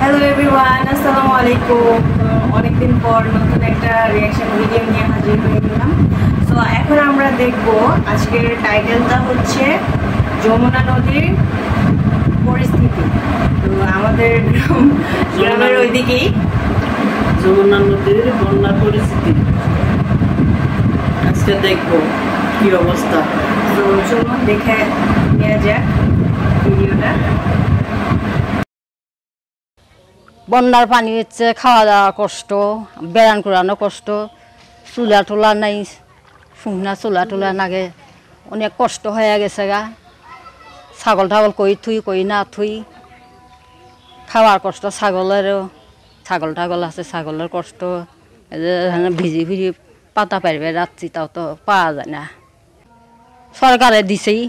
Hello everyone, আসসালামু আলাইকুম। অনেক দিন পর নতুন একটা রিঅ্যাকশন ভিডিও নিয়ে হাজির হয়ে গেলাম। সো এখন আমরা দেখব, আজকের টাইটেলটা হচ্ছে যমুনা নদীর পরিস্থিতি। তো আমাদের গ্রামের ওইদিকেই যমুনা নদীর বন্যার পরিস্থিতি আজকে দেখবো কি অবস্থা। তো চলুন দেখে নেওয়া যাক ভিডিওটা। বন্যার পানি হচ্ছে, খাওয়া দাওয়া কষ্ট, বেড়ান করানো কষ্ট, চুলা টোলা নাই, শুকনা চুলা টোলা নাগে, অনেক কষ্ট হয়ে গেছে গা। ছাগল টাগল কই থুই কই না থুই, খাওয়ার কষ্ট ছাগলেরও, ছাগল টাগল আছে ছাগলের কষ্ট। ভিজি ভিজি পাতা পারবে রাত্রি, তাও তো পাওয়া যায় না। সরকারে দিছেই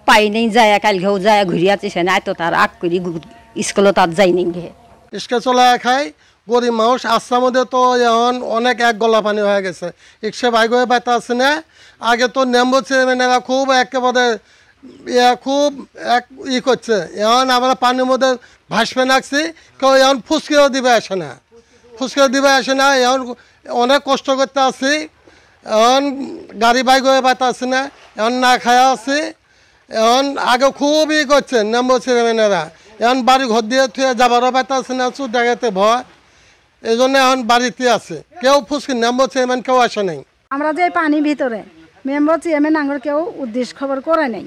পাই নেই, যায় কালকেও যায় ঘুরিয়ে আসছে না, তো তার আগ করি স্কুলে তার যাই নেই গে। ইস্কে চলে খাই গরিব মানুষ। আসার মধ্যে তো এখন অনেক এক গলা পানি হয়ে গেছে, ইকশে বাইক হয়ে পাইতে আসছে না। আগে তো নেম্বু চেয়ারম্যানেরা খুব একেবারে খুব করছে, এখন আমরা পানির মধ্যে ভাসবে নাকছি, কেউ এখন ফুসকেও দিবে আসে না, ফুসকেও দিবে আসে না। এখন অনেক কষ্ট করতে আসছি, এখন গাড়ি বাইক হয়ে পাইতে আসছে না, এখন না খাওয়া আছি। এখন আগে খুব করছে নেম্বু চেয়ারম্যানেরা, এখন বাড়ি ঘর দিয়ে থুয়ে যাবারও পাইতে আসছে না, চুর জায়গাতে ভয়। এই জন্য এখন বাড়িতে আছে, কেউ ফুসকি নেম্বু চেয়ারম্যান কেউ আসে নাই। আমরা যে পানির ভিতরে মেম্বার চেয়ারম্যান আঙুর কেউ উদ্দেশ্য খবর করে নেই,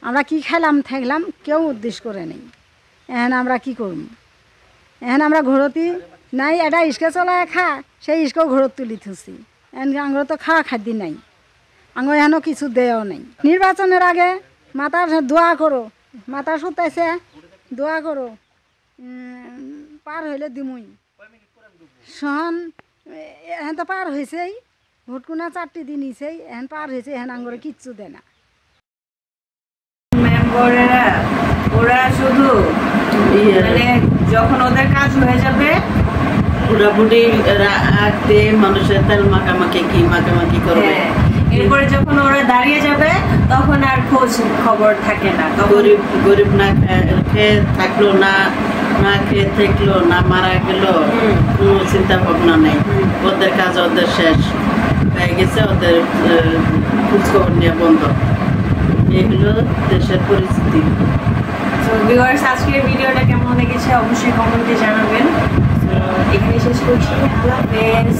আমরা কি খাইলাম থাকলাম কেউ উদ্দেশ্য করে নেই। এখন আমরা কি করব? এখন আমরা ঘরতি নাই, এটা ইস্কে চলায় খা, সেই ইস্কেও ঘরত তুলি থুছি। এখন আঙুর তো খাওয়া খাদ্য নাই, আঙুর এখনও কিছু দেও নেই। নির্বাচনের আগে মাতার দোয়া করো, মাতা সুতাইছে দোয়া করো, পার হইলে দিমুই সহন। এখন তো পার হয়েছেই, ভোটকুনা 4টি দিন হয়েছেই, এখন পার হয়েছে, এখন আঙ্গরে কিচ্ছু দেয় না। মেম্বারেরা ওরা শুধু মানে যখন ওদের কাজ হয়ে যাবে বুড়াবুড়ি রাখতে মানুষের তেল মাখামাখি কি মাখামাখি করবে, এরপরে যখন ওরা দাঁড়িয়ে যাবে তখন আর খোঁজ খবর থাকে না। গরিব গরিব না খেয়ে থাকলো, না না খেয়ে থাকলো, না মারা গেল, কোনো চিন্তা ভাবনা নেই। ওদের কাজ ওদের শেষ হয়ে গেছে, ওদের খোঁজ খবর নিয়ে বন্ধ। এই হলো দেশের পরিস্থিতি। তো ভিউয়ার্স, আজকের ভিডিওটা কেমন লেগেছে অবশ্যই কমেন্টে জানাবেন। এখানে শেষ করছি, আল্লাহ হাফেজ।